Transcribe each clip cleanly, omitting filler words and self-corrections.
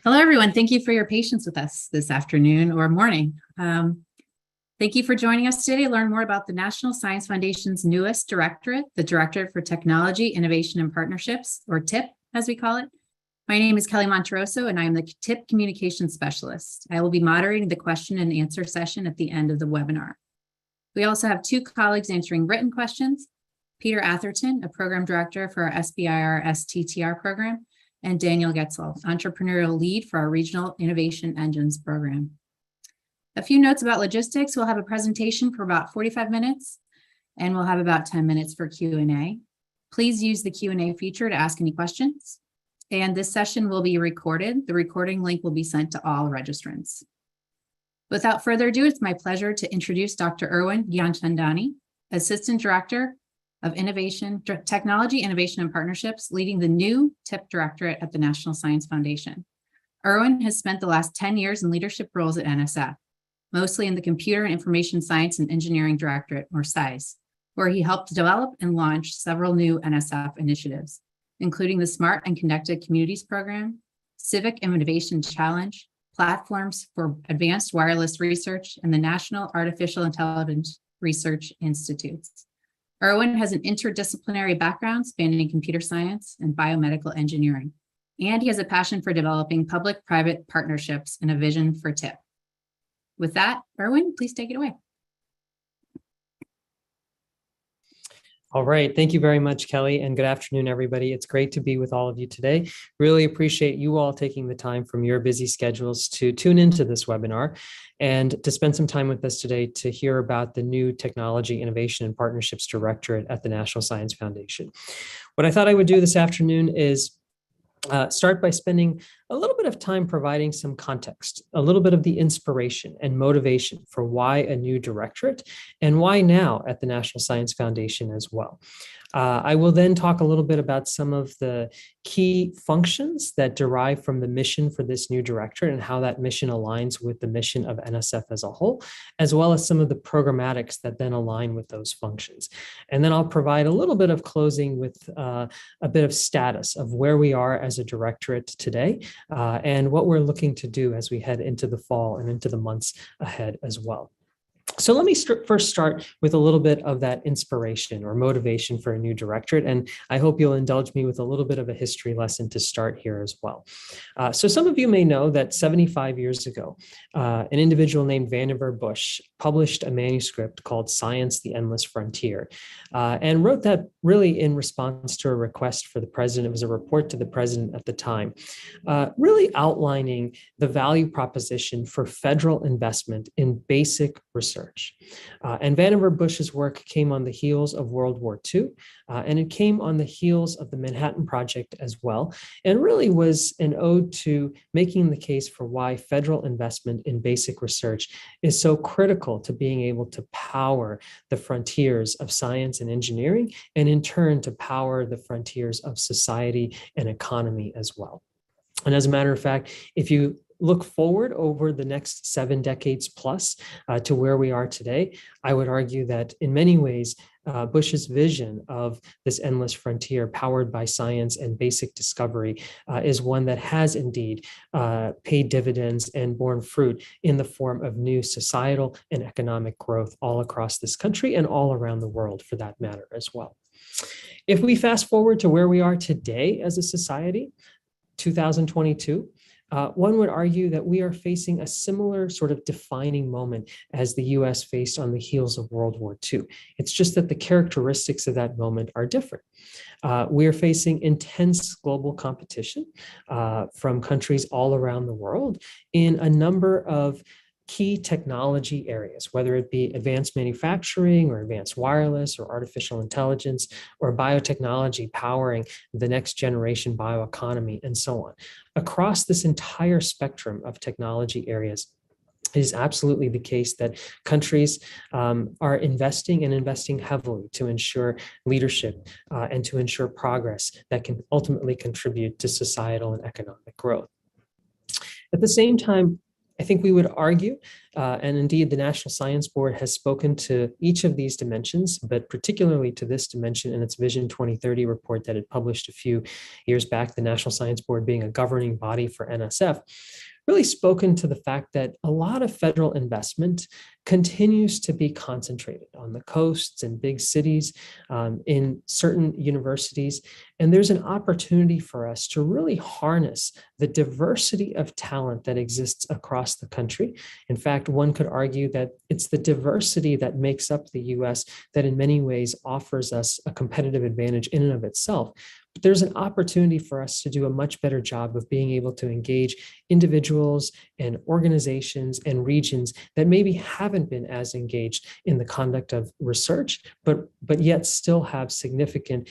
Hello, everyone. Thank you for your patience with us this afternoon or morning. Thank you for joining us today to learn more about the National Science Foundation's newest directorate, the Directorate for Technology, Innovation, and Partnerships, or TIP, as we call it. My name is Kelly Monteroso, and I am the TIP Communications Specialist. I will be moderating the question and answer session at the end of the webinar. We also have two colleagues answering written questions, Peter Atherton, a Program Director for our SBIR STTR program, and Daniel Getzel, Entrepreneurial Lead for our Regional Innovation Engines program. A few notes about logistics. We'll have a presentation for about 45 minutes, and we'll have about 10 minutes for Q&A. Please use the Q&A feature to ask any questions. And this session will be recorded. The recording link will be sent to all registrants. Without further ado, it's my pleasure to introduce Dr. Irwin Gyanchandani, Assistant Director of Technology, Innovation, and Partnerships, leading the new TIP Directorate at the National Science Foundation. Irwin has spent the last 10 years in leadership roles at NSF, mostly in the Computer and Information Science and Engineering Directorate, or SCIES, where he helped develop and launch several new NSF initiatives, including the Smart and Connected Communities Program, Civic Innovation Challenge, Platforms for Advanced Wireless Research, and the National Artificial Intelligence Research Institutes. Irwin has an interdisciplinary background spanning computer science and biomedical engineering, and he has a passion for developing public-private partnerships and a vision for TIP. With that, Irwin, please take it away. All right. Thank you very much, Kelly, and good afternoon, everybody. It's great to be with all of you today. Really appreciate you all taking the time from your busy schedules to tune into this webinar and to spend some time with us today to hear about the new Technology, Innovation, and Partnerships Directorate at the National Science Foundation. What I thought I would do this afternoon is start by spending a little bit of time providing some context, a little bit of the inspiration and motivation for why a new directorate and why now at the National Science Foundation as well. I will then talk a little bit about some of the key functions that derive from the mission for this new directorate and how that mission aligns with the mission of NSF as a whole, as well as some of the programmatics that then align with those functions. And then I'll provide a little bit of closing with a bit of status of where we are as a directorate today and what we're looking to do as we head into the fall and into the months ahead as well. So let me first start with a little bit of that inspiration or motivation for a new directorate, and I hope you'll indulge me with a little bit of a history lesson to start here as well. So some of you may know that 75 years ago, an individual named Vannevar Bush published a manuscript called Science, the Endless Frontier, and wrote that really in response to a request for the president. It was a report to the president at the time, really outlining the value proposition for federal investment in basic research. And Vannevar Bush's work came on the heels of World War II, and it came on the heels of the Manhattan Project as well, and really was an ode to making the case for why federal investment in basic research is so critical to being able to power the frontiers of science and engineering, and in turn to power the frontiers of society and economy as well. And as a matter of fact, if you look forward over the next 7 decades plus to where we are today, I would argue that in many ways, Bush's vision of this endless frontier powered by science and basic discovery is one that has indeed paid dividends and borne fruit in the form of new societal and economic growth all across this country and all around the world for that matter as well. If we fast forward to where we are today as a society, 2022, one would argue that we are facing a similar sort of defining moment as the US faced on the heels of World War II. It's just that the characteristics of that moment are different. We are facing intense global competition from countries all around the world in a number of key technology areas, whether it be advanced manufacturing or advanced wireless or artificial intelligence or biotechnology powering the next generation bioeconomy and so on. Across this entire spectrum of technology areas, it is absolutely the case that countries are investing and investing heavily to ensure leadership and to ensure progress that can ultimately contribute to societal and economic growth. At the same time, I think we would argue, and indeed the National Science Board has spoken to each of these dimensions, but particularly to this dimension in its Vision 2030 report that it published a few years back, the National Science Board being a governing body for NSF, really spoken to the fact that a lot of federal investment continues to be concentrated on the coasts and big cities, in certain universities. And there's an opportunity for us to really harness the diversity of talent that exists across the country. In fact, one could argue that it's the diversity that makes up the US that in many ways offers us a competitive advantage in and of itself. But there's an opportunity for us to do a much better job of being able to engage individuals and organizations and regions that maybe haven't been as engaged in the conduct of research, but yet still have significant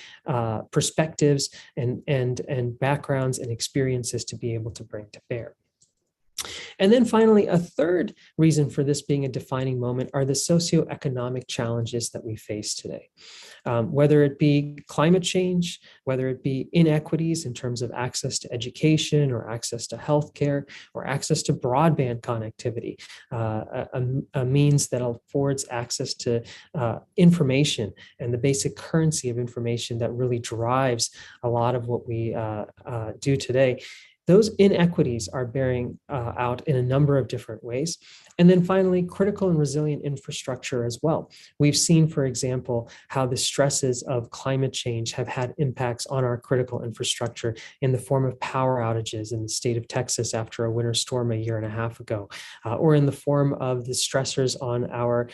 perspectives and backgrounds and experiences to be able to bring to bear. And then finally, a third reason for this being a defining moment are the socioeconomic challenges that we face today. Whether it be climate change, whether it be inequities in terms of access to education or access to healthcare or access to broadband connectivity, a means that affords access to information and the basic currency of information that really drives a lot of what we do today. Those inequities are bearing out in a number of different ways. And then finally, critical and resilient infrastructure as well. We've seen, for example, how the stresses of climate change have had impacts on our critical infrastructure in the form of power outages in the state of Texas after a winter storm a year and a half ago, or in the form of the stressors on our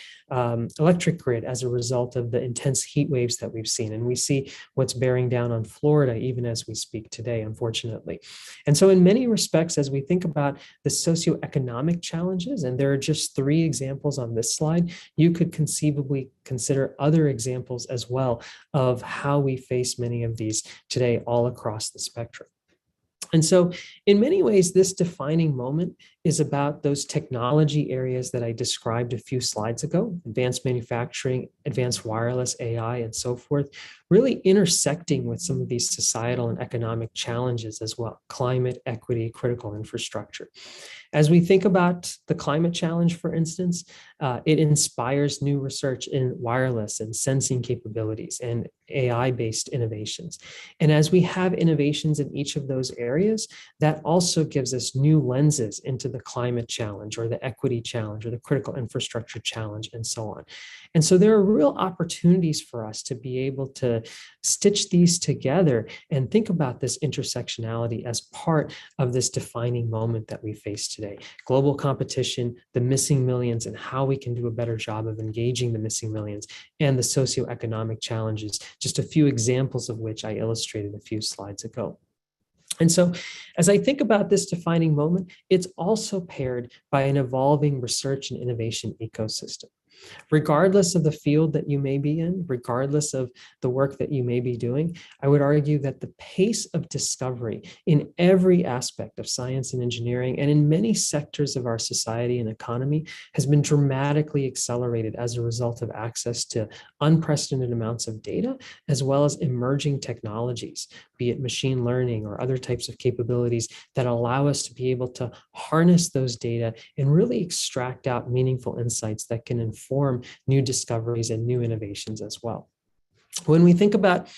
electric grid as a result of the intense heat waves that we've seen. And we see what's bearing down on Florida even as we speak today, unfortunately. And so in many respects, as we think about the socioeconomic challenges, and there are just 3 examples on this slide, you could conceivably consider other examples as well of how we face many of these today all across the spectrum. And so in many ways, this defining moment is about those technology areas that I described a few slides ago: advanced manufacturing, advanced wireless, AI, and so forth, really intersecting with some of these societal and economic challenges as well: climate, equity, critical infrastructure. As we think about the climate challenge, for instance, it inspires new research in wireless and sensing capabilities and AI-based innovations. And as we have innovations in each of those areas, that also gives us new lenses into the climate challenge or the equity challenge or the critical infrastructure challenge and so on. And so there are real opportunities for us to be able to stitch these together and think about this intersectionality as part of this defining moment that we face today. Global competition, the missing millions, and how we can do a better job of engaging the missing millions, and the socioeconomic challenges, just a few examples of which I illustrated a few slides ago. And so as I think about this defining moment, it's also paired by an evolving research and innovation ecosystem. Regardless of the field that you may be in, regardless of the work that you may be doing, I would argue that the pace of discovery in every aspect of science and engineering and in many sectors of our society and economy has been dramatically accelerated as a result of access to unprecedented amounts of data, as well as emerging technologies, be it machine learning or other types of capabilities that allow us to be able to harness those data and really extract out meaningful insights that can inform new discoveries and new innovations as well. When we think about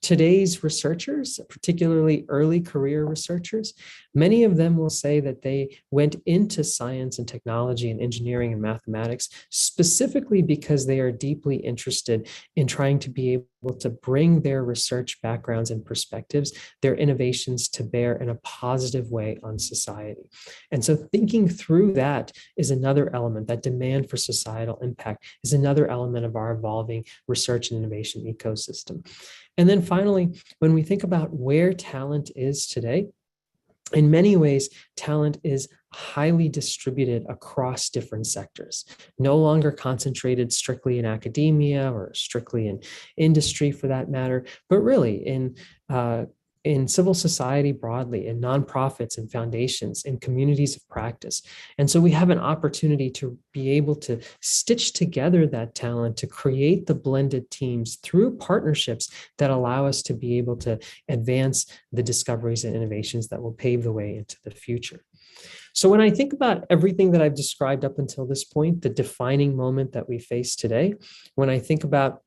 today's researchers, particularly early career researchers, many of them will say that they went into science and technology and engineering and mathematics specifically because they are deeply interested in trying to be able to bring their research backgrounds and perspectives, their innovations to bear in a positive way on society. And so thinking through that is another element. That demand for societal impact is another element of our evolving research and innovation ecosystem. And then finally, when we think about where talent is today, in many ways, talent is highly distributed across different sectors, no longer concentrated strictly in academia or strictly in industry for that matter, but really in civil society broadly, in nonprofits and foundations, in communities of practice. And so we have an opportunity to be able to stitch together that talent to create the blended teams through partnerships that allow us to be able to advance the discoveries and innovations that will pave the way into the future. So when I think about everything that I've described up until this point, the defining moment that we face today, when I think about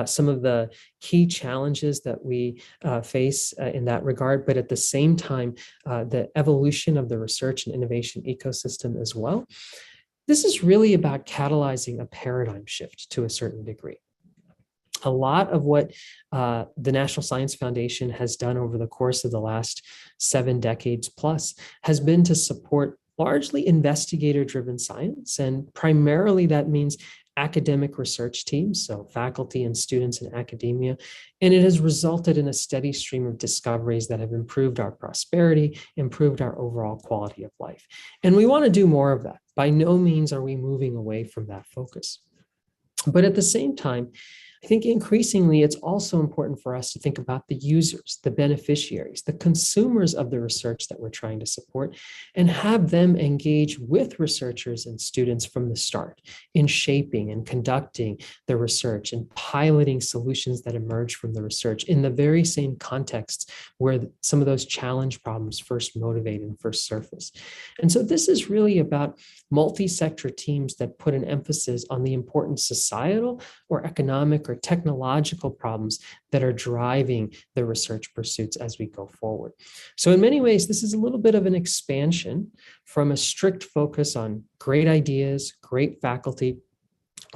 some of the key challenges that we face in that regard, but at the same time, the evolution of the research and innovation ecosystem as well. This is really about catalyzing a paradigm shift to a certain degree. A lot of what the National Science Foundation has done over the course of the last 7 decades plus has been to support largely investigator-driven science, and primarily that means academic research teams, so faculty and students in academia, and it has resulted in a steady stream of discoveries that have improved our prosperity, improved our overall quality of life. And we want to do more of that. By no means are we moving away from that focus. But at the same time, I think increasingly it's also important for us to think about the users, the beneficiaries, the consumers of the research that we're trying to support, and have them engage with researchers and students from the start in shaping and conducting the research and piloting solutions that emerge from the research in the very same contexts where some of those challenge problems first motivate and first surface. And so this is really about multi-sector teams that put an emphasis on the important societal or economic or technological problems that are driving the research pursuits as we go forward. So in many ways, this is a little bit of an expansion from a strict focus on great ideas, great faculty,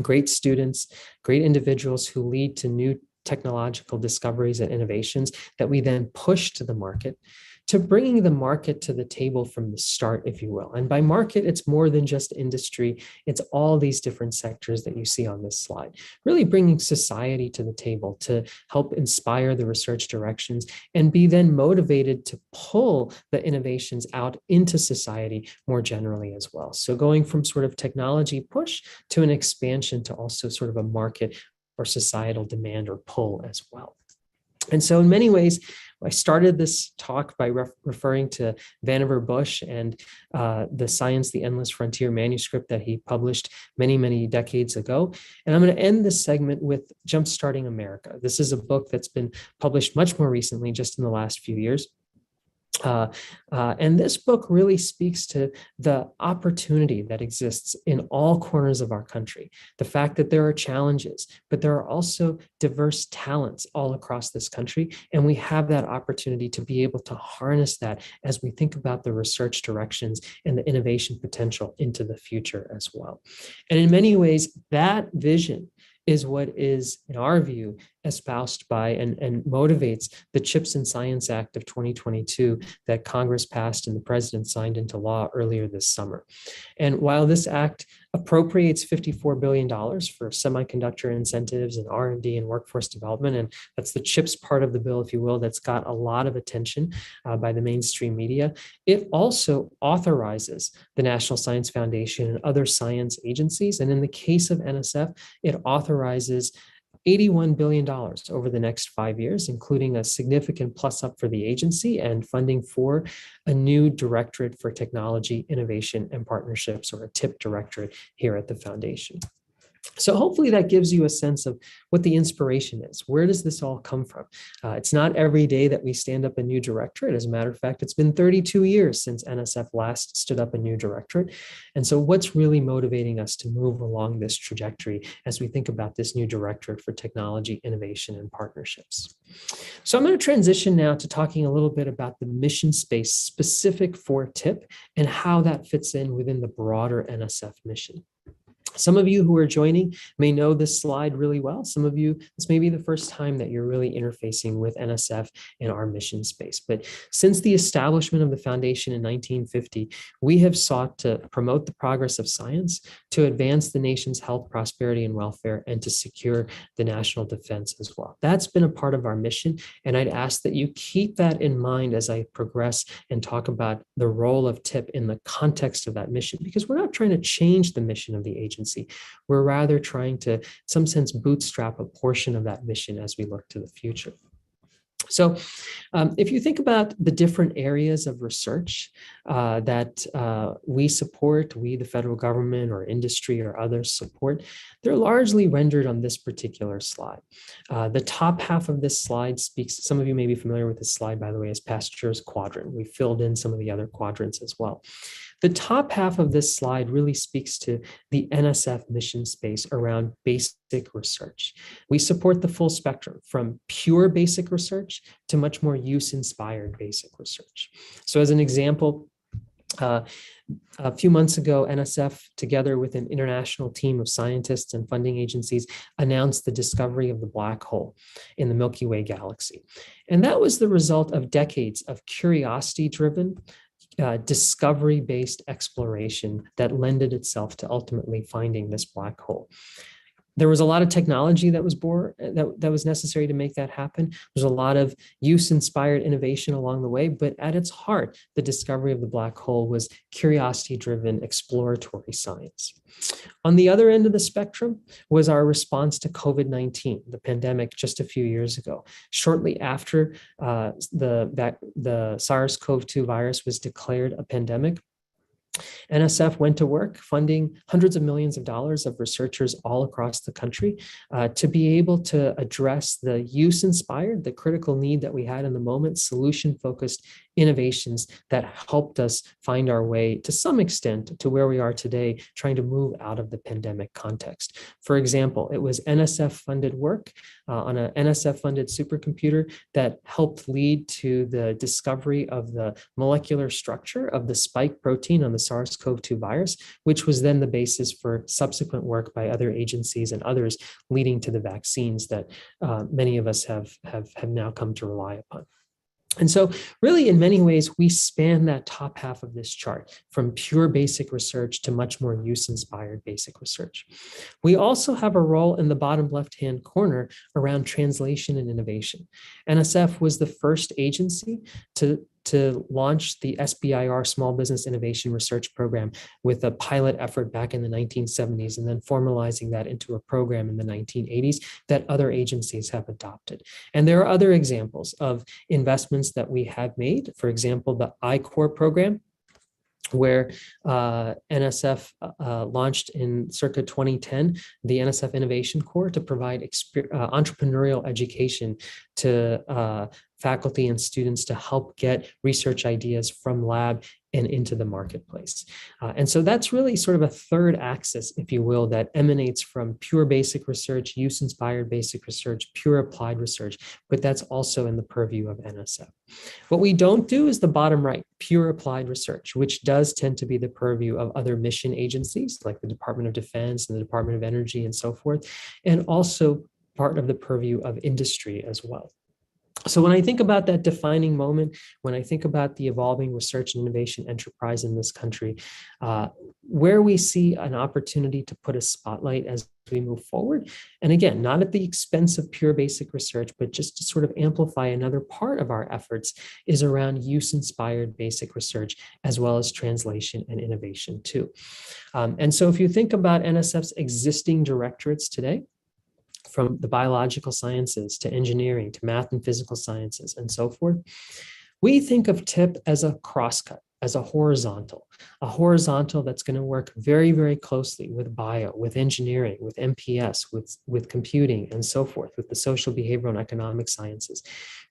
great students, great individuals who lead to new technological discoveries and innovations that we then push to the market, to bringing the market to the table from the start, if you will. And by market, it's more than just industry. It's all these different sectors that you see on this slide, really bringing society to the table to help inspire the research directions and be then motivated to pull the innovations out into society more generally as well. So going from sort of technology push to an expansion to also sort of a market or societal demand or pull as well. And so in many ways, I started this talk by referring to Vannevar Bush and the Science, the Endless Frontier manuscript that he published many, many decades ago. And I'm going to end this segment with Jumpstarting America. This is a book that's been published much more recently, just in the last few years. And this book really speaks to the opportunity that exists in all corners of our country. The fact that there are challenges, but there are also diverse talents all across this country. And we have that opportunity to be able to harness that as we think about the research directions and the innovation potential into the future as well. And in many ways, that vision is what is, in our view, espoused by and motivates the CHIPS and Science Act of 2022 that Congress passed and the president signed into law earlier this summer. And while this act appropriates $54 billion for semiconductor incentives and R&D and workforce development, and that's the CHIPS part of the bill, if you will, that's got a lot of attention by the mainstream media, it also authorizes the National Science Foundation and other science agencies. And in the case of NSF, it authorizes $81 billion over the next 5 years, including a significant plus up for the agency and funding for a new Directorate for Technology, Innovation, and Partnerships, or a TIP Directorate here at the Foundation. So hopefully that gives you a sense of what the inspiration is. Where does this all come from? It's not every day that we stand up a new directorate. As a matter of fact, it's been 32 years since NSF last stood up a new directorate. And so what's really motivating us to move along this trajectory as we think about this new Directorate for Technology, Innovation, and Partnerships? So I'm going to transition now to talking a little bit about the mission space specific for TIP and how that fits in within the broader NSF mission. Some of you who are joining may know this slide really well. Some of you, this may be the first time that you're really interfacing with NSF and our mission space. But since the establishment of the foundation in 1950, we have sought to promote the progress of science, to advance the nation's health, prosperity, and welfare, and to secure the national defense as well. That's been a part of our mission, and I'd ask that you keep that in mind as I progress and talk about the role of TIP in the context of that mission, because we're not trying to change the mission of the agency. We're rather trying to, in some sense, bootstrap a portion of that mission as we look to the future. So if you think about the different areas of research that we support, we, the federal government or industry or others support, they're largely rendered on this particular slide. The top half of this slide speaks, some of you may be familiar with this slide, by the way, as Pasteur's quadrant. We filled in some of the other quadrants as well. The top half of this slide really speaks to the NSF mission space around basic research. We support the full spectrum from pure basic research to much more use-inspired basic research. So as an example, a few months ago, NSF, together with an international team of scientists and funding agencies, announced the discovery of the black hole in the Milky Way galaxy. And that was the result of decades of curiosity-driven, discovery-based exploration that lended itself to ultimately finding this black hole. There was a lot of technology that was that was necessary to make that happen. There's a lot of use-inspired innovation along the way, but at its heart, the discovery of the black hole was curiosity-driven exploratory science. On the other end of the spectrum was our response to COVID-19, the pandemic just a few years ago. Shortly after the SARS-CoV-2 virus was declared a pandemic, NSF went to work funding hundreds of millions of dollars of researchers all across the country to be able to address the use-inspired, the critical need that we had in the moment, solution-focused innovations that helped us find our way to some extent to where we are today, trying to move out of the pandemic context. For example, it was NSF-funded work on an NSF-funded supercomputer that helped lead to the discovery of the molecular structure of the spike protein on the SARS-CoV-2 virus, which was then the basis for subsequent work by other agencies and others, leading to the vaccines that many of us have now come to rely upon. And so really, in many ways, we span that top half of this chart from pure basic research to much more use-inspired basic research. We also have a role in the bottom left-hand corner around translation and innovation. NSF was the first agency to launch the SBIR Small Business Innovation Research Program with a pilot effort back in the 1970s, and then formalizing that into a program in the 1980s that other agencies have adopted. And there are other examples of investments that we have made. For example, the I-Corps program, where NSF launched in circa 2010, the NSF Innovation Corps, to provide entrepreneurial education to faculty and students to help get research ideas from lab and into the marketplace. And so that's really sort of a third axis, if you will, that emanates from pure basic research, use-inspired basic research, pure applied research, but that's also in the purview of NSF. What we don't do is the bottom right, pure applied research, which does tend to be the purview of other mission agencies like the Department of Defense and the Department of Energy and so forth, and also part of the purview of industry as well. So when I think about that defining moment, when I think about the evolving research and innovation enterprise in this country, where we see an opportunity to put a spotlight as we move forward, and again, not at the expense of pure basic research, but just to sort of amplify another part of our efforts, is around use-inspired basic research, as well as translation and innovation too. And so if you think about NSF's existing directorates today, from the biological sciences to engineering to math and physical sciences and so forth, we think of TIP as a crosscut, as a horizontal that's going to work very, very closely with bio, with engineering, with MPS, with computing and so forth, with the social, behavioral, and economic sciences,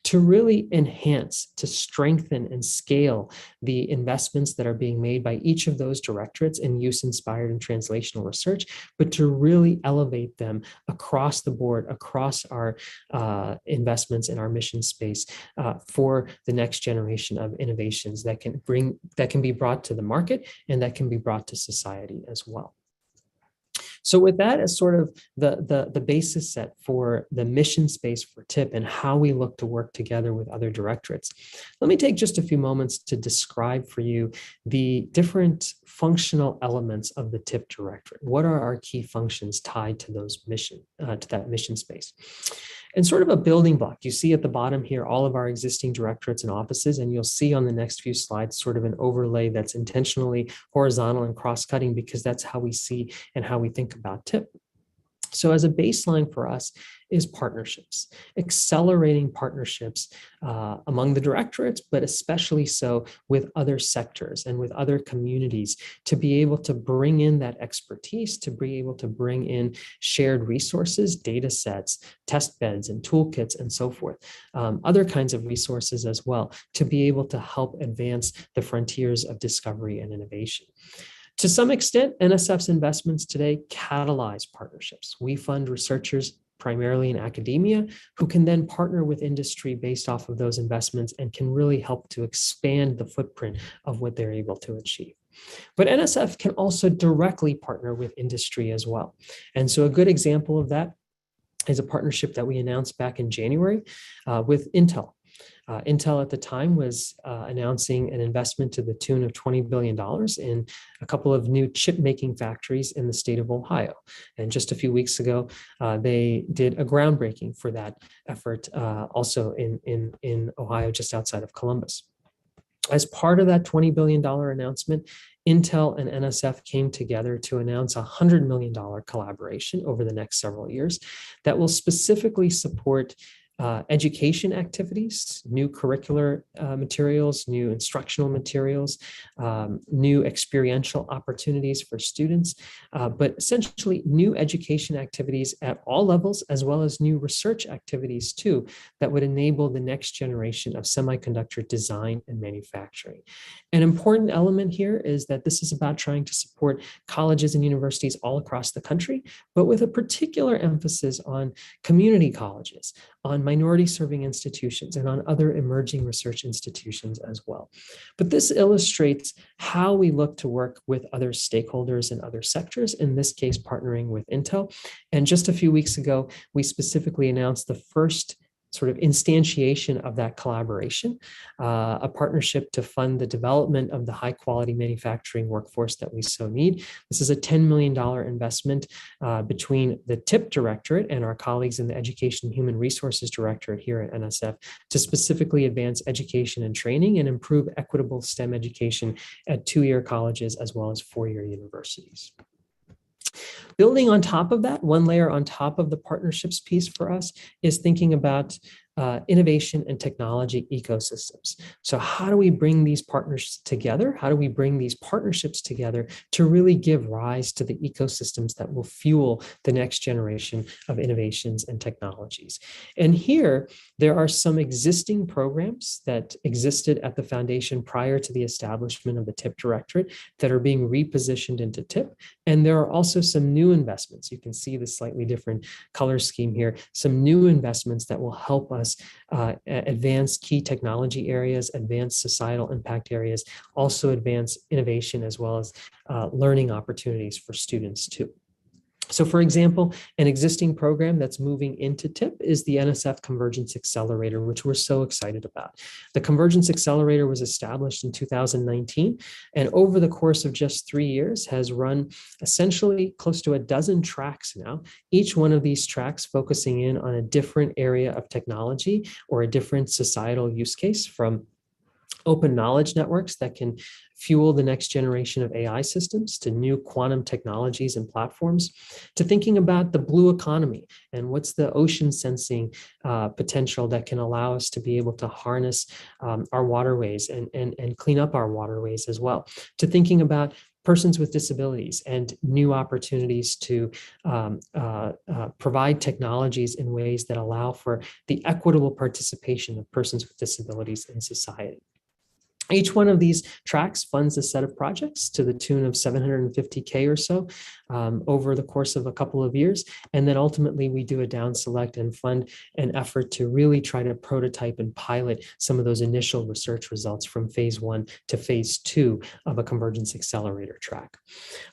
to really enhance, to strengthen and scale the investments that are being made by each of those directorates in use-inspired and translational research, but to really elevate them across the board, across our investments in our mission space for the next generation of innovations that can be brought to the market and that can be brought to society as well. So with that as sort of the basis set for the mission space for TIP and how we look to work together with other directorates, let me take just a few moments to describe for you the different functional elements of the TIP directorate. What are our key functions tied to those to that mission space? And sort of a building block, you see at the bottom here all of our existing directorates and offices, and you'll see on the next few slides sort of an overlay that's intentionally horizontal and cross-cutting, because that's how we see and how we think about TIP. So as a baseline for us is partnerships, accelerating partnerships among the directorates, but especially so with other sectors and with other communities to be able to bring in that expertise, to be able to bring in shared resources, data sets, test beds and toolkits and so forth, other kinds of resources as well, to be able to help advance the frontiers of discovery and innovation. To some extent, NSF's investments today catalyze partnerships. We fund researchers primarily in academia who can then partner with industry based off of those investments and can really help to expand the footprint of what they're able to achieve. But NSF can also directly partner with industry as well. And so a good example of that is a partnership that we announced back in January with Intel. Intel at the time was announcing an investment to the tune of $20 billion in a couple of new chip-making factories in the state of Ohio. And just a few weeks ago, they did a groundbreaking for that effort also in Ohio, just outside of Columbus. As part of that $20 billion announcement, Intel and NSF came together to announce a $100 million collaboration over the next several years that will specifically support education activities, new curricular materials, new instructional materials, new experiential opportunities for students, but essentially new education activities at all levels, as well as new research activities too, that would enable the next generation of semiconductor design and manufacturing. An important element here is that this is about trying to support colleges and universities all across the country, but with a particular emphasis on community colleges, on minority serving institutions, and on other emerging research institutions as well. But this illustrates how we look to work with other stakeholders in other sectors, in this case, partnering with Intel. And just a few weeks ago, we specifically announced the first sort of instantiation of that collaboration, a partnership to fund the development of the high quality manufacturing workforce that we so need. This is a $10 million investment between the TIP Directorate and our colleagues in the Education and Human Resources Directorate here at NSF to specifically advance education and training and improve equitable STEM education at two-year colleges as well as four-year universities. Building on top of that, one layer on top of the partnerships piece for us is thinking about innovation and technology ecosystems. So how do we bring these partners together? How do we bring these partnerships together to really give rise to the ecosystems that will fuel the next generation of innovations and technologies? And here, there are some existing programs that existed at the foundation prior to the establishment of the TIP Directorate that are being repositioned into TIP. And there are also some new investments. You can see the slightly different color scheme here, some new investments that will help us advance key technology areas, advance societal impact areas, also advance innovation as well as learning opportunities for students too. So for example, an existing program that's moving into TIP is the NSF Convergence Accelerator, which we're so excited about. The Convergence Accelerator was established in 2019, and over the course of just 3 years has run essentially close to a dozen tracks now, each one of these tracks focusing in on a different area of technology or a different societal use case, from open knowledge networks that can fuel the next generation of AI systems, to new quantum technologies and platforms, to thinking about the blue economy and what's the ocean sensing potential that can allow us to be able to harness our waterways and clean up our waterways as well, to thinking about persons with disabilities and new opportunities to provide technologies in ways that allow for the equitable participation of persons with disabilities in society. Each one of these tracks funds a set of projects to the tune of $750K or so over the course of a couple of years. And then ultimately we do a down select and fund an effort to really try to prototype and pilot some of those initial research results from phase 1 to phase 2 of a Convergence Accelerator track.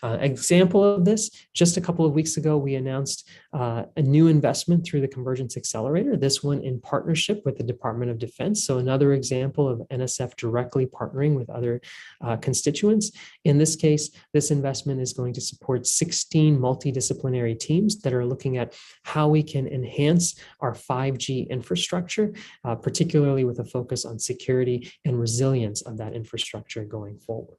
Example of this, just a couple of weeks ago, we announced a new investment through the Convergence Accelerator, this one in partnership with the Department of Defense. So another example of NSF directly partnering with other constituents. In this case, this investment is going to support 16 multidisciplinary teams that are looking at how we can enhance our 5G infrastructure, particularly with a focus on security and resilience of that infrastructure going forward.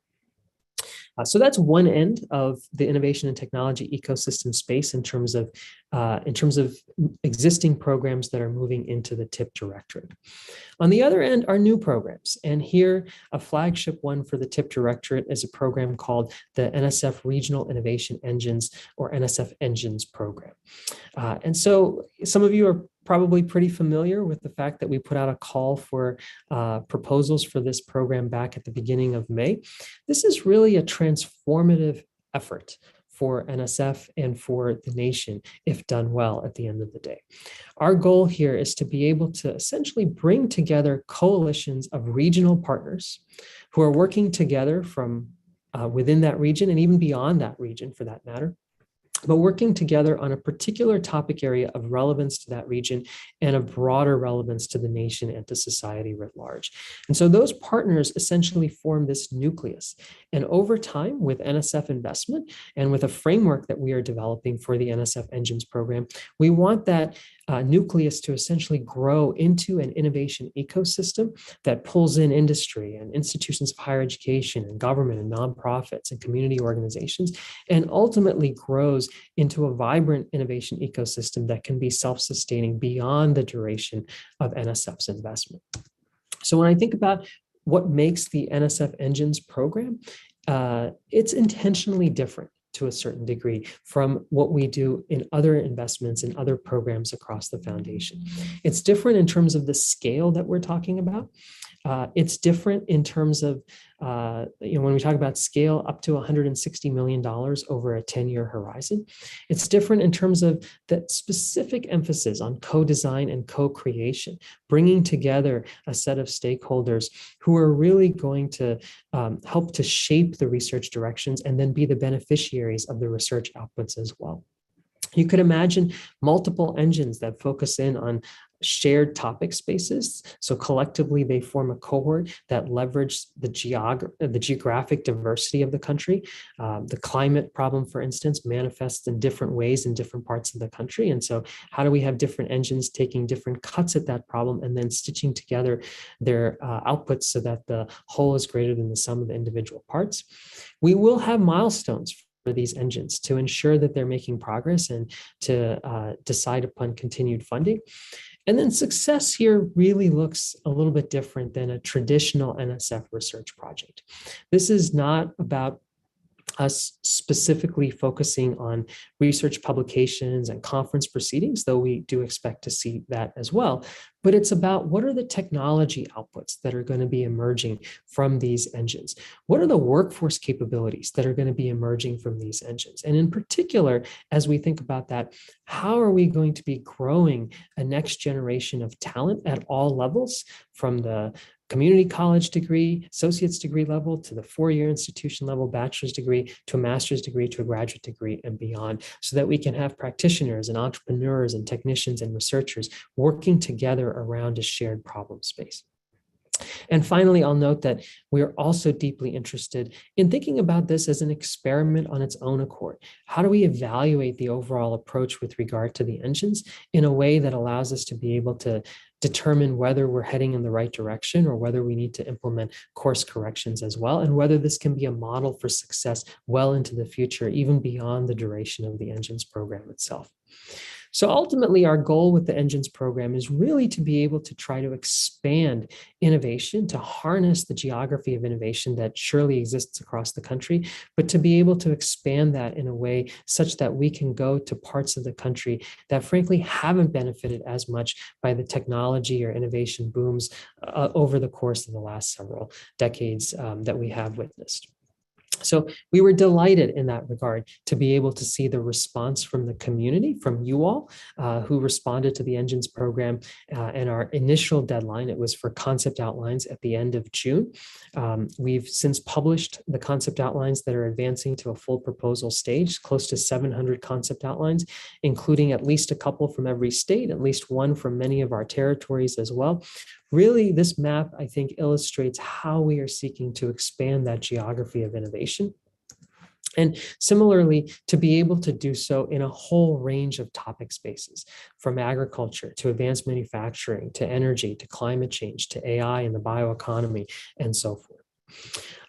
So that's one end of the innovation and technology ecosystem space in terms of existing programs that are moving into the TIP Directorate. On the other end are new programs. And here, a flagship one for the TIP Directorate is a program called the NSF Regional Innovation Engines, or NSF Engines program. And so some of you are probably pretty familiar with the fact that we put out a call for proposals for this program back at the beginning of May. This is really a transformative effort for NSF and for the nation, if done well at the end of the day. Our goal here is to be able to essentially bring together coalitions of regional partners who are working together from within that region and even beyond that region for that matter, but working together on a particular topic area of relevance to that region and of broader relevance to the nation and to society writ large. And so those partners essentially form this nucleus. And over time, with NSF investment and with a framework that we are developing for the NSF Engines program, we want that nucleus to essentially grow into an innovation ecosystem that pulls in industry and institutions of higher education and government and nonprofits and community organizations, and ultimately grows into a vibrant innovation ecosystem that can be self-sustaining beyond the duration of NSF's investment. So when I think about what makes the NSF Engines program, it's intentionally different to a certain degree from what we do in other investments and other programs across the foundation. It's different in terms of the scale that we're talking about. It's different in terms of, when we talk about scale up to $160 million over a 10-year horizon. It's different in terms of the specific emphasis on co-design and co-creation, bringing together a set of stakeholders who are really going to help to shape the research directions and then be the beneficiaries of the research outputs as well. You could imagine multiple engines that focus in on shared topic spaces. So collectively, they form a cohort that leverage the geographic diversity of the country. The climate problem, for instance, manifests in different ways in different parts of the country. And so how do we have different engines taking different cuts at that problem and then stitching together their outputs so that the whole is greater than the sum of the individual parts? We will have milestones for these engines to ensure that they're making progress and to decide upon continued funding. And then success here really looks a little bit different than a traditional NSF research project. This is not about us specifically focusing on research publications and conference proceedings, though we do expect to see that as well. But it's about what are the technology outputs that are going to be emerging from these engines? What are the workforce capabilities that are going to be emerging from these engines? And in particular, as we think about that, how are we going to be growing a next generation of talent at all levels, from the community college degree, associate's degree level, to the four-year institution level, bachelor's degree, to a master's degree, to a graduate degree, and beyond, so that we can have practitioners and entrepreneurs and technicians and researchers working together around a shared problem space. And finally, I'll note that we are also deeply interested in thinking about this as an experiment on its own accord. How do we evaluate the overall approach with regard to the engines in a way that allows us to be able to determine whether we're heading in the right direction or whether we need to implement course corrections as well, and whether this can be a model for success well into the future, even beyond the duration of the engines program itself. So ultimately, our goal with the Engines program is really to be able to try to expand innovation, to harness the geography of innovation that surely exists across the country, but to be able to expand that in a way such that we can go to parts of the country that frankly haven't benefited as much by the technology or innovation booms over the course of the last several decades that we have witnessed. So we were delighted in that regard to be able to see the response from the community, from you all who responded to the Engines program, and our initial deadline, it was for concept outlines at the end of June. We've since published the concept outlines that are advancing to a full proposal stage, close to 700 concept outlines, including at least a couple from every state, at least one from many of our territories as well. Really, this map, I think, illustrates how we are seeking to expand that geography of innovation. And similarly, to be able to do so in a whole range of topic spaces, from agriculture to advanced manufacturing, to energy, to climate change, to AI and the bioeconomy, and so forth.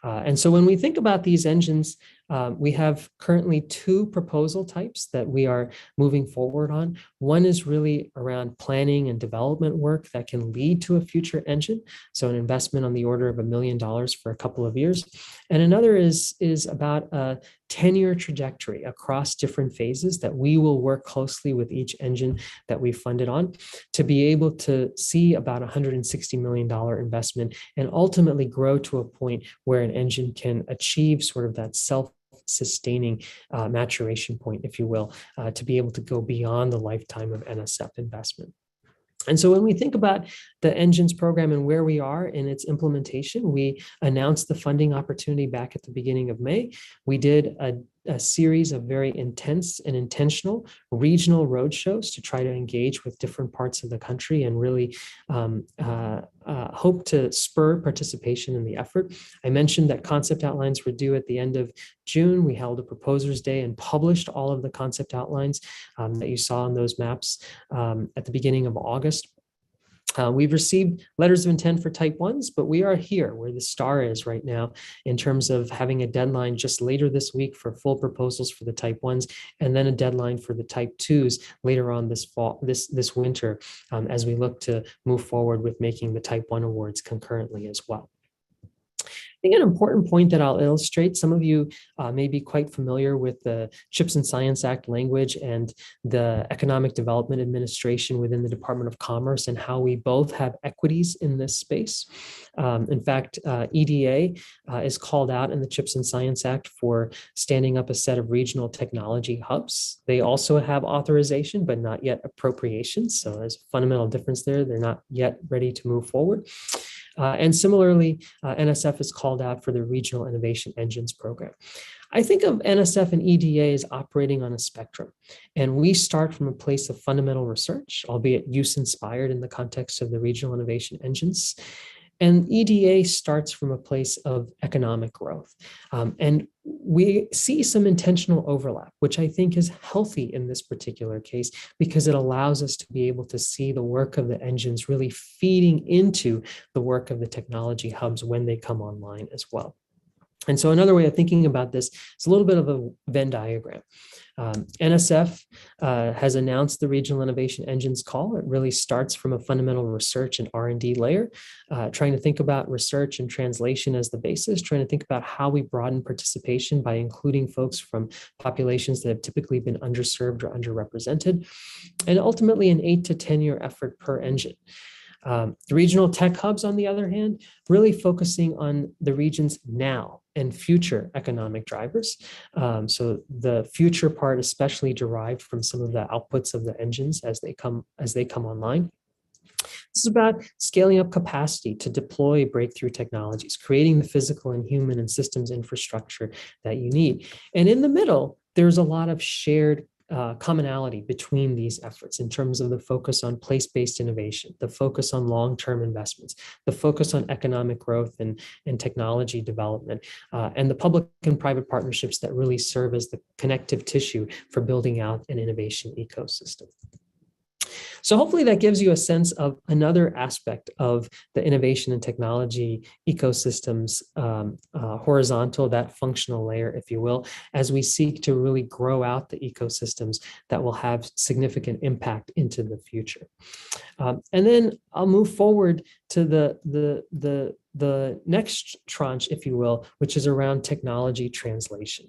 And so when we think about these engines, we have currently two proposal types that we are moving forward on. One is really around planning and development work that can lead to a future engine, so an investment on the order of $1 million for a couple of years. And another is about a 10-year trajectory across different phases that we will work closely with each engine that we funded on to be able to see about $160 million investment and ultimately grow to a point where an engine can achieve sort of that self-sustaining maturation point, if you will, to be able to go beyond the lifetime of NSF investment. And so when we think about the engines program and where we are in its implementation, we announced the funding opportunity back at the beginning of May. We did a series of very intense and intentional regional roadshows to try to engage with different parts of the country and really hope to spur participation in the effort. I mentioned that concept outlines were due at the end of June. We held a proposers day and published all of the concept outlines that you saw on those maps at the beginning of August. We've received letters of intent for type 1s, but we are here where the star is right now in terms of having a deadline just later this week for full proposals for the type 1s, and then a deadline for the type 2s later on this fall, this winter, as we look to move forward with making the type 1 awards concurrently as well. I think an important point that I'll illustrate, some of you may be quite familiar with the CHIPS and Science Act language and the Economic Development Administration within the Department of Commerce and how we both have equities in this space. In fact, EDA is called out in the CHIPS and Science Act for standing up a set of regional technology hubs. They also have authorization, but not yet appropriations. So there's a fundamental difference there. They're not yet ready to move forward. And similarly, NSF is called out for the Regional Innovation Engines program. I think of NSF and EDA as operating on a spectrum, and we start from a place of fundamental research, albeit use-inspired in the context of the Regional Innovation Engines. And EDA starts from a place of economic growth. And we see some intentional overlap, which I think is healthy in this particular case, because it allows us to be able to see the work of the engines really feeding into the work of the technology hubs when they come online as well. And so another way of thinking about this is a little bit of a Venn diagram. NSF has announced the Regional Innovation Engines call. It really starts from a fundamental research and R&D layer, trying to think about research and translation as the basis, trying to think about how we broaden participation by including folks from populations that have typically been underserved or underrepresented, and ultimately an 8 to 10 year effort per engine. The regional tech hubs, on the other hand, really focusing on the region's now and future economic drivers. So the future part, especially derived from some of the outputs of the engines as they come online. This is about scaling up capacity to deploy breakthrough technologies, creating the physical and human and systems infrastructure that you need. And in the middle, there's a lot of shared commonality between these efforts in terms of the focus on place-based innovation, the focus on long-term investments, the focus on economic growth and technology development, and the public and private partnerships that really serve as the connective tissue for building out an innovation ecosystem. So hopefully that gives you a sense of another aspect of the innovation and technology ecosystems, horizontal, that functional layer, if you will, as we seek to really grow out the ecosystems that will have significant impact into the future. And then I'll move forward to the next tranche, if you will, which is around technology translation.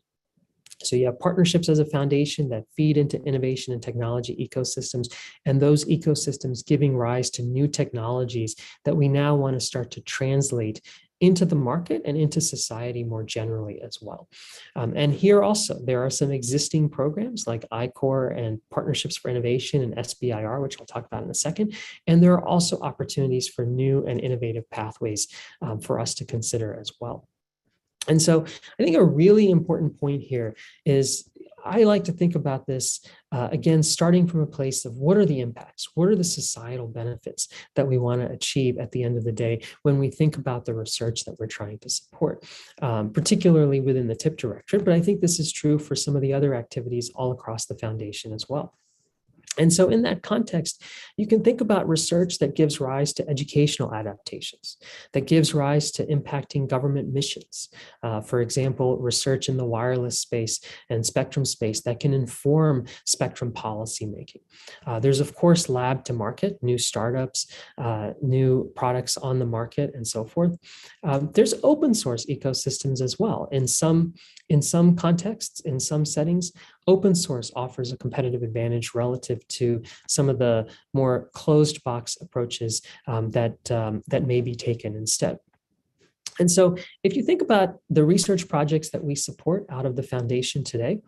So you have partnerships as a foundation that feed into innovation and technology ecosystems, and those ecosystems giving rise to new technologies that we now want to start to translate into the market and into society more generally as well. And here also, there are some existing programs like I-Corps and Partnerships for Innovation and SBIR, which I'll talk about in a second. And there are also opportunities for new and innovative pathways for us to consider as well. And so I think a really important point here is I like to think about this, again, starting from a place of what are the impacts? What are the societal benefits that we want to achieve at the end of the day when we think about the research that we're trying to support, particularly within the TIP Directorate, but I think this is true for some of the other activities all across the foundation as well. And so in that context, you can think about research that gives rise to educational adaptations, that gives rise to impacting government missions. For example, research in the wireless space and spectrum space that can inform spectrum policymaking. There's, of course, lab to market, new startups, new products on the market, and so forth. There's open source ecosystems as well. In some contexts, in some settings, open source offers a competitive advantage relative to some of the more closed box approaches that may be taken instead. And so if you think about the research projects that we support out of the foundation today,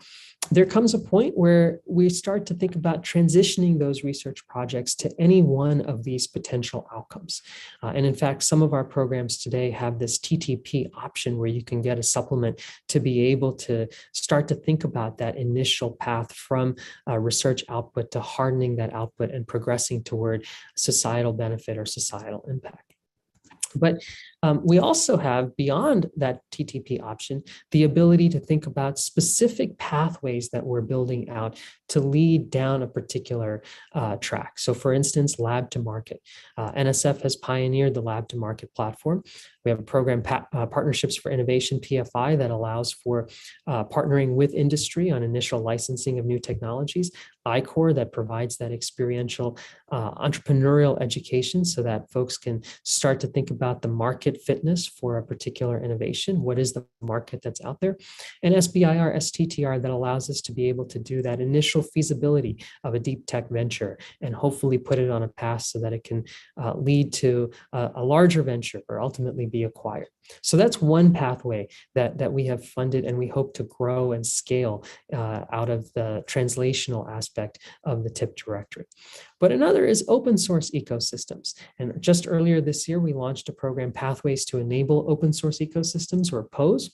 there comes a point where we start to think about transitioning those research projects to any one of these potential outcomes. And in fact, some of our programs today have this TTP option where you can get a supplement to be able to start to think about that initial path from research output to hardening that output and progressing toward societal benefit or societal impact. But we also have, beyond that TTP option, the ability to think about specific pathways that we're building out to lead down a particular track. So for instance, lab to market. NSF has pioneered the lab to market platform. We have a program, Partnerships for Innovation, PFI, that allows for partnering with industry on initial licensing of new technologies. I-Core, that provides that experiential entrepreneurial education so that folks can start to think about the market fitness for a particular innovation. What is the market that's out there? And SBIR, STTR, that allows us to be able to do that initial feasibility of a deep tech venture and hopefully put it on a path so that it can lead to a larger venture or ultimately be acquired. So that's one pathway that we have funded and we hope to grow and scale out of the translational aspect of the TIP Directorate. But another is open source ecosystems. And just earlier this year, we launched a program, Pathways to Enable Open Source Ecosystems, or POES,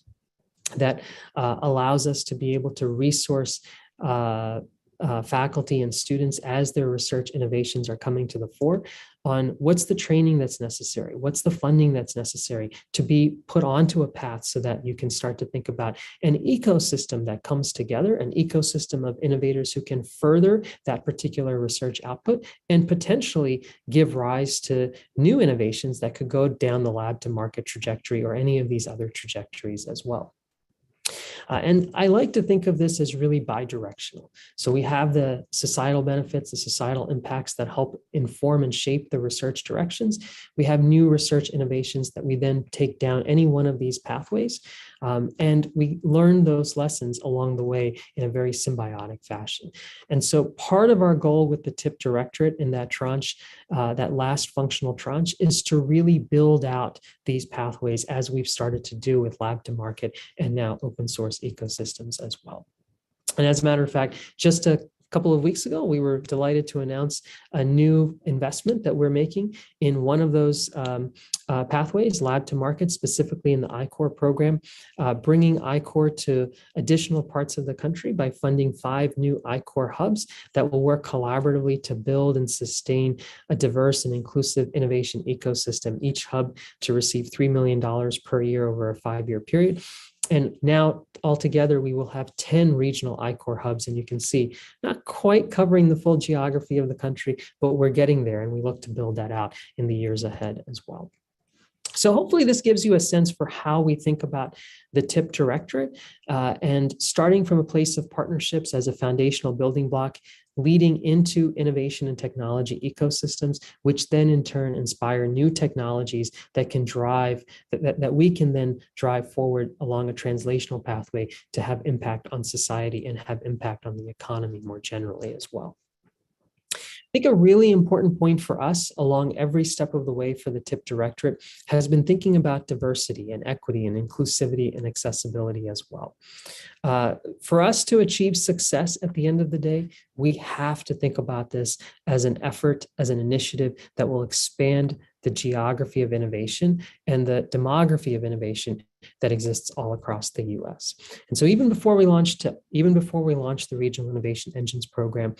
that allows us to be able to resource faculty and students as their research innovations are coming to the fore on what's the training that's necessary, what's the funding that's necessary to be put onto a path so that you can start to think about an ecosystem that comes together, an ecosystem of innovators who can further that particular research output and potentially give rise to new innovations that could go down the lab to market trajectory or any of these other trajectories as well. And I like to think of this as really bi-directional. So we have the societal benefits, the societal impacts that help inform and shape the research directions. We have new research innovations that we then take down any one of these pathways. And we learn those lessons along the way in a very symbiotic fashion. And so part of our goal with the TIP Directorate in that tranche, that last functional tranche, is to really build out these pathways as we've started to do with lab to market and now open source ecosystems as well. And as a matter of fact, just a couple of weeks ago, we were delighted to announce a new investment that we're making in one of those pathways, lab to market, specifically in the I-Core program, bringing I-Core to additional parts of the country by funding 5 new I-Core hubs that will work collaboratively to build and sustain a diverse and inclusive innovation ecosystem, each hub to receive $3 million per year over a 5-year period. And now altogether, we will have 10 regional I-Core hubs, and you can see not quite covering the full geography of the country, but we're getting there, and we look to build that out in the years ahead as well. So hopefully this gives you a sense for how we think about the TIP Directorate, and starting from a place of partnerships as a foundational building block, leading into innovation and technology ecosystems, which then in turn inspire new technologies that can drive, that we can then drive forward along a translational pathway to have impact on society and have impact on the economy more generally as well. I think a really important point for us along every step of the way for the TIP Directorate has been thinking about diversity and equity and inclusivity and accessibility as well. For us to achieve success at the end of the day, we have to think about this as an effort, as an initiative that will expand the geography of innovation and the demography of innovation that exists all across the US. And so even before we launched the Regional Innovation Engines program,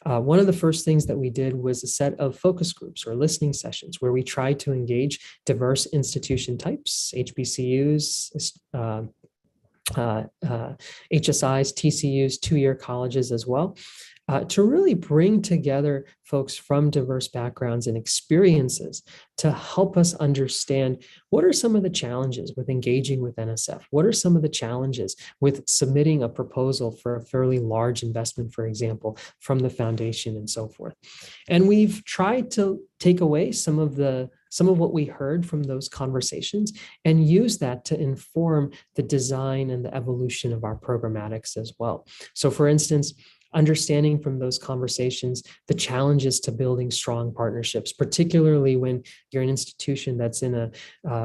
one of the first things that we did was a set of focus groups or listening sessions where we tried to engage diverse institution types, HBCUs, HSIs, TCUs, 2-year colleges as well, to really bring together folks from diverse backgrounds and experiences to help us understand what are some of the challenges with engaging with NSF? What are some of the challenges with submitting a proposal for a fairly large investment, for example, from the foundation and so forth? And we've tried to take away some of what we heard from those conversations and use that to inform the design and the evolution of our programmatics as well. So for instance, understanding from those conversations the challenges to building strong partnerships, particularly when you're an institution that's in a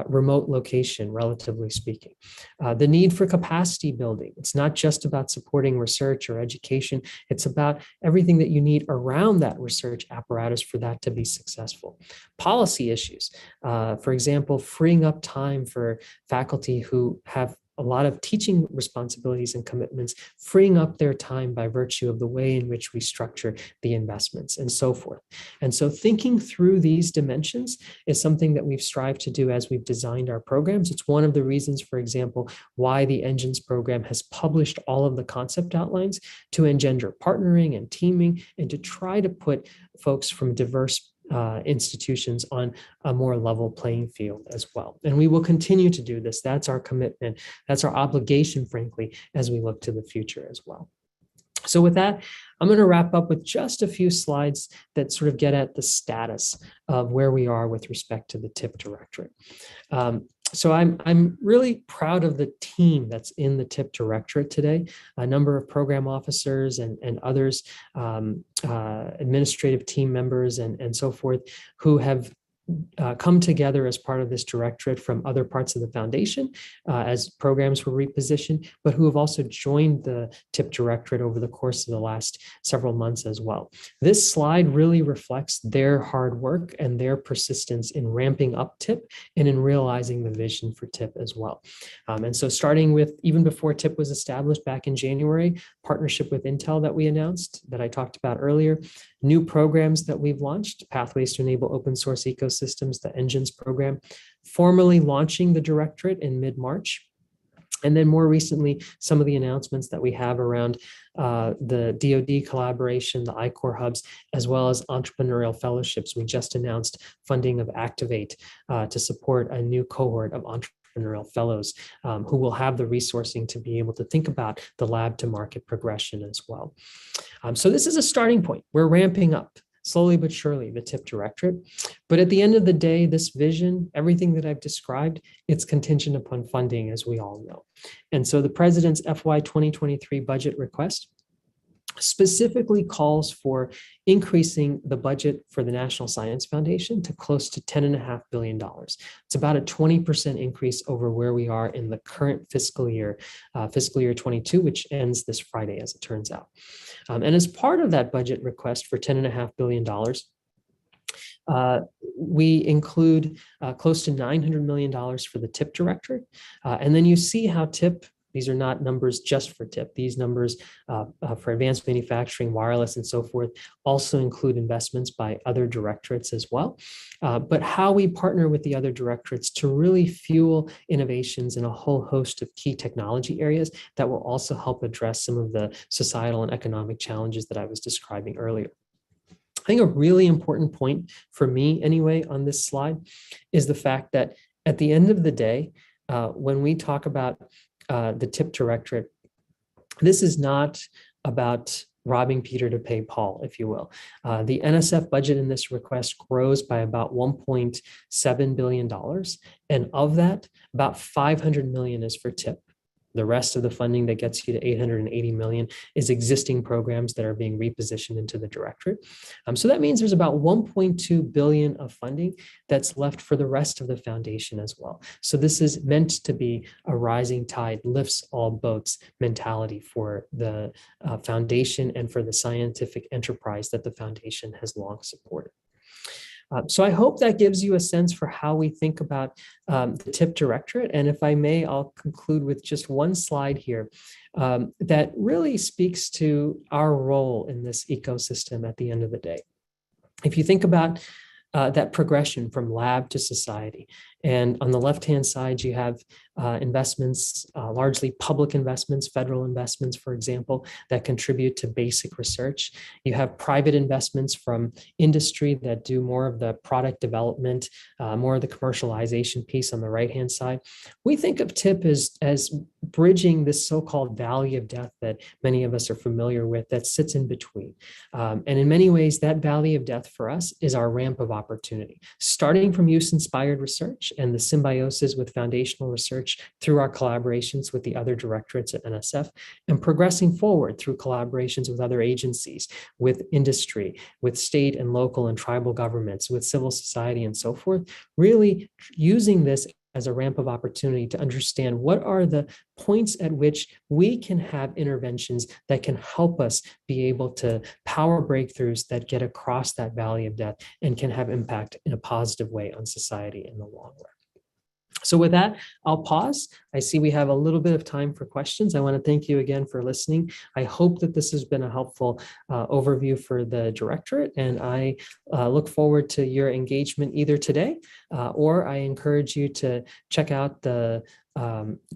remote location, relatively speaking. The need for capacity building. It's not just about supporting research or education. It's about everything that you need around that research apparatus for that to be successful. Policy issues. For example, freeing up time for faculty who have a lot of teaching responsibilities and commitments, freeing up their time by virtue of the way in which we structure the investments and so forth. And so thinking through these dimensions is something that we've strived to do as we've designed our programs. It's one of the reasons, for example, why the Engines program has published all of the concept outlines to engender partnering and teaming and to try to put folks from diverse institutions on a more level playing field as well. And we will continue to do this. That's our commitment. That's our obligation, frankly, as we look to the future as well. So with that, I'm going to wrap up with just a few slides that sort of get at the status of where we are with respect to the TIP Directorate. So I'm really proud of the team that's in the TIP Directorate today, a number of program officers and others, administrative team members and so forth, who have come together as part of this directorate from other parts of the foundation as programs were repositioned, but who have also joined the TIP Directorate over the course of the last several months as well. This slide really reflects their hard work and their persistence in ramping up TIP and in realizing the vision for TIP as well. And so starting with even before TIP was established back in January, partnership with Intel that we announced that I talked about earlier, new programs that we've launched, Pathways to Enable Open Source Ecosystems, the Engines program, formally launching the directorate in mid-March. And then more recently, some of the announcements that we have around the DoD collaboration, the I-Core hubs, as well as entrepreneurial fellowships. We just announced funding of Activate to support a new cohort of entrepreneurial fellows who will have the resourcing to be able to think about the lab to market progression as well. So this is a starting point. We're ramping up slowly but surely the TIP Directorate. But at the end of the day, this vision, everything that I've described, it's contingent upon funding, as we all know. And so the President's FY 2023 budget request specifically calls for increasing the budget for the National Science Foundation to close to $10.5 billion. It's about a 20% increase over where we are in the current fiscal year 22, which ends this Friday, as it turns out. And as part of that budget request for $10.5 billion, we include close to $900 million for the TIP Directorate. And then you see how TIP, these are not numbers just for TIP. These numbers for advanced manufacturing, wireless, and so forth also include investments by other directorates as well. But how we partner with the other directorates to really fuel innovations in a whole host of key technology areas that will also help address some of the societal and economic challenges that I was describing earlier. I think a really important point for me anyway on this slide is the fact that at the end of the day, when we talk about the TIP Directorate, this is not about robbing Peter to pay Paul, if you will. The NSF budget in this request grows by about $1.7 billion. And of that, about $500 million is for TIP. The rest of the funding that gets you to $880 million is existing programs that are being repositioned into the directorate. So that means there's about $1.2 billion of funding that's left for the rest of the foundation as well. So this is meant to be a rising tide lifts all boats mentality for the foundation and for the scientific enterprise that the foundation has long supported. So I hope that gives you a sense for how we think about the TIP Directorate. And if I may, I'll conclude with just one slide here that really speaks to our role in this ecosystem at the end of the day. If you think about that progression from lab to society, And on the left-hand side, you have investments, largely public investments, federal investments, for example, that contribute to basic research. You have private investments from industry that do more of the product development, more of the commercialization piece on the right-hand side. We think of TIP as bridging this so-called valley of death that many of us are familiar with that sits in between. And in many ways, that valley of death for us is our ramp of opportunity, starting from use-inspired research and the symbiosis with foundational research through our collaborations with the other directorates at NSF, and progressing forward through collaborations with other agencies, with industry, with state and local and tribal governments, with civil society and so forth, really using this as a ramp of opportunity to understand what are the points at which we can have interventions that can help us be able to power breakthroughs that get across that valley of death and can have impact in a positive way on society in the long run. So with that, I'll pause. I see we have a little bit of time for questions. I want to thank you again for listening. I hope that this has been a helpful overview for the directorate, and I look forward to your engagement either today or I encourage you to check out the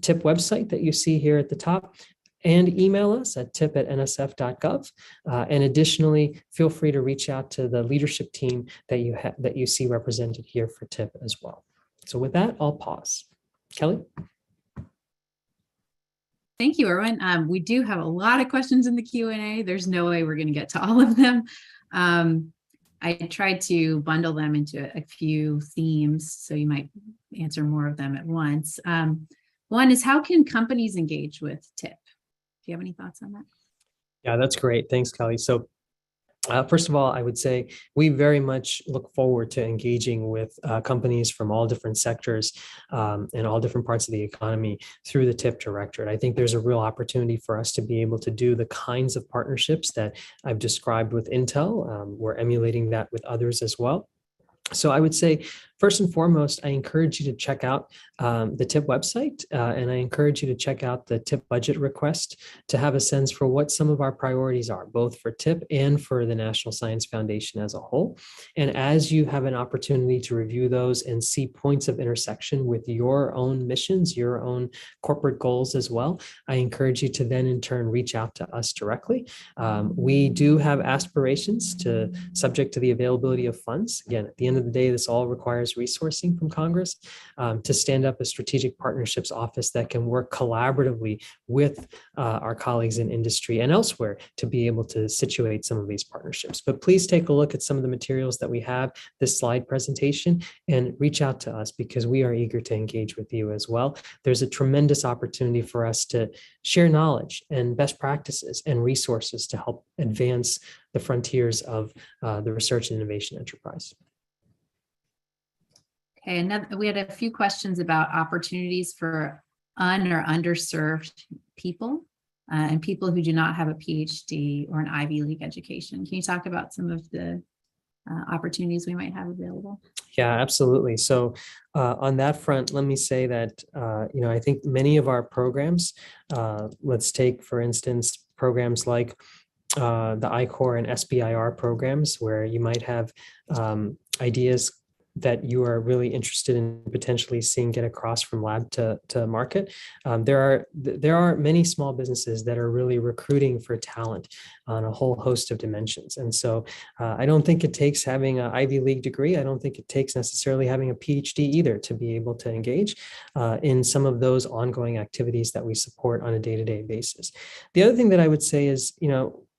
TIP website that you see here at the top, and email us at tip@nsf.gov. And additionally, feel free to reach out to the leadership team that you see represented here for TIP as well. So with that, I'll pause. Kelly? Thank you, Erwin. We do have a lot of questions in the Q&A. There's no way we're going to get to all of them. I tried to bundle them into a few themes, so you might answer more of them at once. One is, how can companies engage with TIP? Do you have any thoughts on that? Yeah, that's great. Thanks, Kelly. So first of all, I would say we very much look forward to engaging with companies from all different sectors and all different parts of the economy through the TIP Directorate. I think there's a real opportunity for us to be able to do the kinds of partnerships that I've described with Intel. We're emulating that with others as well. So I would say, first and foremost, I encourage you to check out the TIP website, and I encourage you to check out the TIP budget request to have a sense for what some of our priorities are, both for TIP and for the National Science Foundation as a whole. And as you have an opportunity to review those and see points of intersection with your own missions, your own corporate goals as well, I encourage you to then in turn reach out to us directly. We do have aspirations subject to the availability of funds. Again, at the end of the day, this all requires resourcing from Congress to stand up a strategic partnerships office that can work collaboratively with our colleagues in industry and elsewhere to be able to situate some of these partnerships. But please take a look at some of the materials that we have, this slide presentation, and reach out to us because we are eager to engage with you as well. There's a tremendous opportunity for us to share knowledge and best practices and resources to help advance the frontiers of the research and innovation enterprise. Okay, we had a few questions about opportunities for or underserved people and people who do not have a PhD or an Ivy League education. Can you talk about some of the opportunities we might have available? Yeah, absolutely. So on that front, let me say that, I think many of our programs, let's take, for instance, programs like the I-Corps and SBIR programs, where you might have ideas that you are really interested in potentially seeing get across from lab to market. There are many small businesses that are really recruiting for talent on a whole host of dimensions. And so I don't think it takes having an Ivy League degree. I don't think it takes necessarily having a PhD either to be able to engage in some of those ongoing activities that we support on a day-to-day basis. The other thing that I would say is,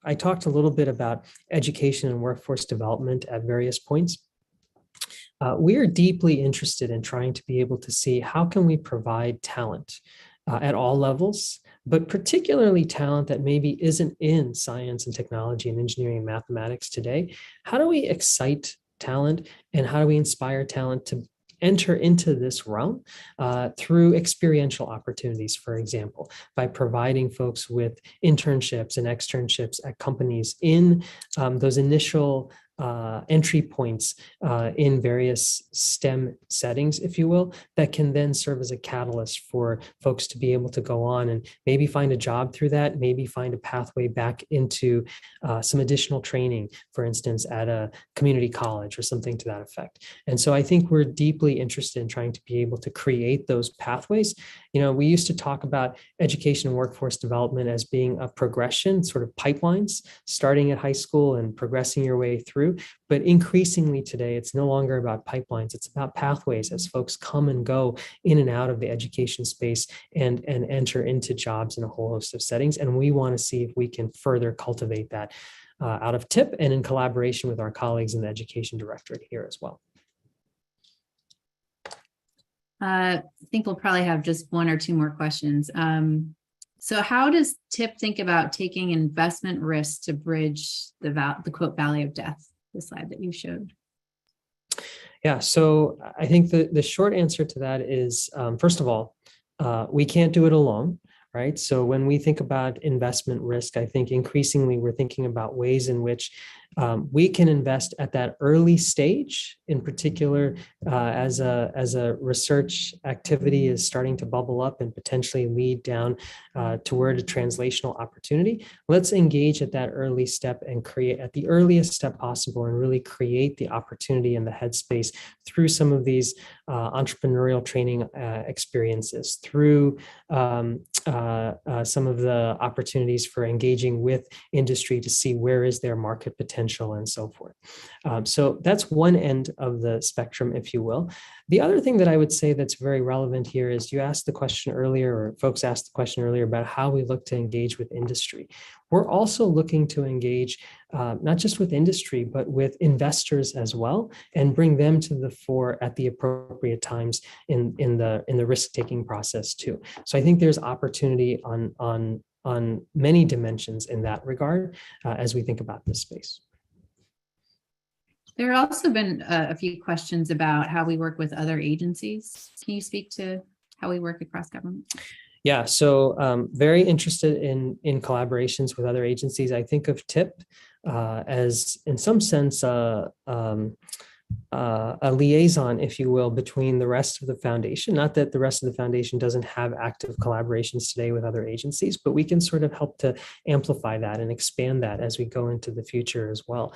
I talked a little bit about education and workforce development at various points. We are deeply interested in trying to be able to see how can we provide talent at all levels, but particularly talent that maybe isn't in science and technology and engineering and mathematics today. How do we excite talent and how do we inspire talent to enter into this realm through experiential opportunities, for example, by providing folks with internships and externships at companies in those initial entry points in various STEM settings, if you will, that can then serve as a catalyst for folks to be able to go on and maybe find a job through that, maybe find a pathway back into some additional training, for instance, at a community college or something to that effect. And so I think we're deeply interested in trying to be able to create those pathways. We used to talk about education and workforce development as being a progression, sort of pipelines, starting at high school and progressing your way through. But increasingly today, it's no longer about pipelines. It's about pathways as folks come and go in and out of the education space and enter into jobs in a whole host of settings. And we want to see if we can further cultivate that out of TIP and in collaboration with our colleagues in the Education Directorate here as well. I think we'll probably have just one or two more questions. So how does TIP think about taking investment risks to bridge the quote valley of death, the slide that you showed? Yeah, so I think the short answer to that is, first of all, we can't do it alone, right? So when we think about investment risk, I think increasingly we're thinking about ways in which we can invest at that early stage, in particular, as a research activity is starting to bubble up and potentially lead down toward a translational opportunity. Let's engage at that early step and create at the earliest step possible and really create the opportunity and the headspace through some of these entrepreneurial training experiences, through some of the opportunities for engaging with industry to see where is their market potential and so forth. So that's one end of the spectrum, if you will. The other thing that I would say that's very relevant here is you asked the question earlier, or folks asked the question earlier about how we look to engage with industry. We're also looking to engage not just with industry, but with investors as well, and bring them to the fore at the appropriate times in the risk-taking process too. So I think there's opportunity on many dimensions in that regard as we think about this space. There have also been a few questions about how we work with other agencies. Can you speak to how we work across government? Yeah, so very interested in collaborations with other agencies. I think of TIP as, in some sense, a liaison, if you will, between the rest of the foundation. Not that the rest of the foundation doesn't have active collaborations today with other agencies, but we can sort of help to amplify that and expand that as we go into the future as well.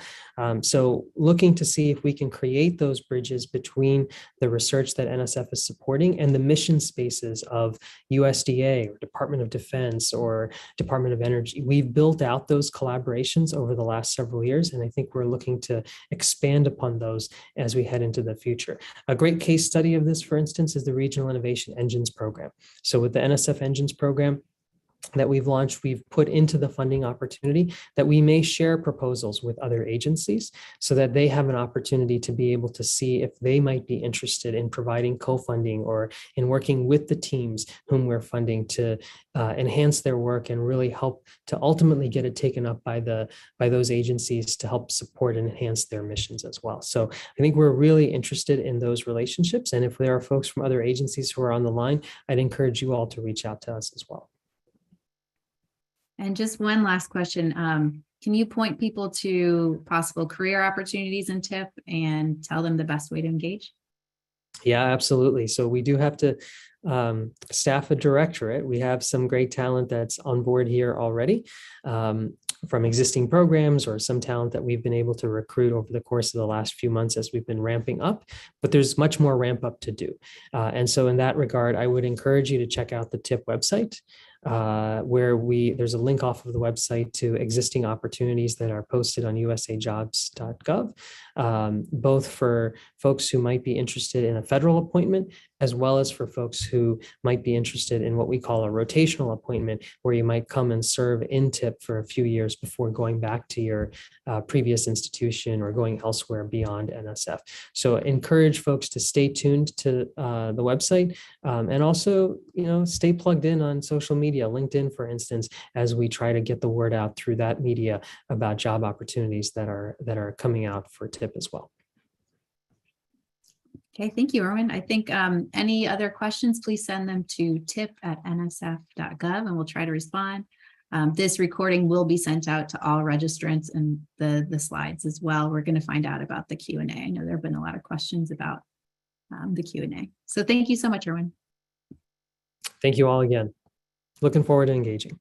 So looking to see if we can create those bridges between the research that NSF is supporting and the mission spaces of USDA or Department of Defense or Department of Energy. We've built out those collaborations over the last several years, and I think we're looking to expand upon those as we head into the future. A great case study of this, for instance, is the Regional Innovation Engines program. So with the NSF Engines program that we've launched, we've put into the funding opportunity that we may share proposals with other agencies so that they have an opportunity to be able to see if they might be interested in providing co-funding or in working with the teams whom we're funding to enhance their work and really help to ultimately get it taken up by those agencies to help support and enhance their missions as well. So I think we're really interested in those relationships. And if there are folks from other agencies who are on the line, I'd encourage you all to reach out to us as well. And just one last question. Can you point people to possible career opportunities in TIP and tell them the best way to engage? Yeah, absolutely. So we do have to staff a directorate. We have some great talent that's on board here already from existing programs or some talent that we've been able to recruit over the course of the last few months as we've been ramping up, but there's much more ramp up to do. And so in that regard, I would encourage you to check out the TIP website. Where there's a link off of the website to existing opportunities that are posted on usajobs.gov, both for folks who might be interested in a federal appointment, as well as for folks who might be interested in what we call a rotational appointment, where you might come and serve in TIP for a few years before going back to your previous institution or going elsewhere beyond NSF. So encourage folks to stay tuned to the website and also, stay plugged in on social media, LinkedIn, for instance, as we try to get the word out through that media about job opportunities that are coming out for TIP as well. Okay, thank you, Erwin. I think any other questions, please send them to tip@nsf.gov and we'll try to respond. This recording will be sent out to all registrants and the slides as well. We're going to find out about the Q&A. I know there have been a lot of questions about the Q&A. So thank you so much, Erwin. Thank you all again. Looking forward to engaging.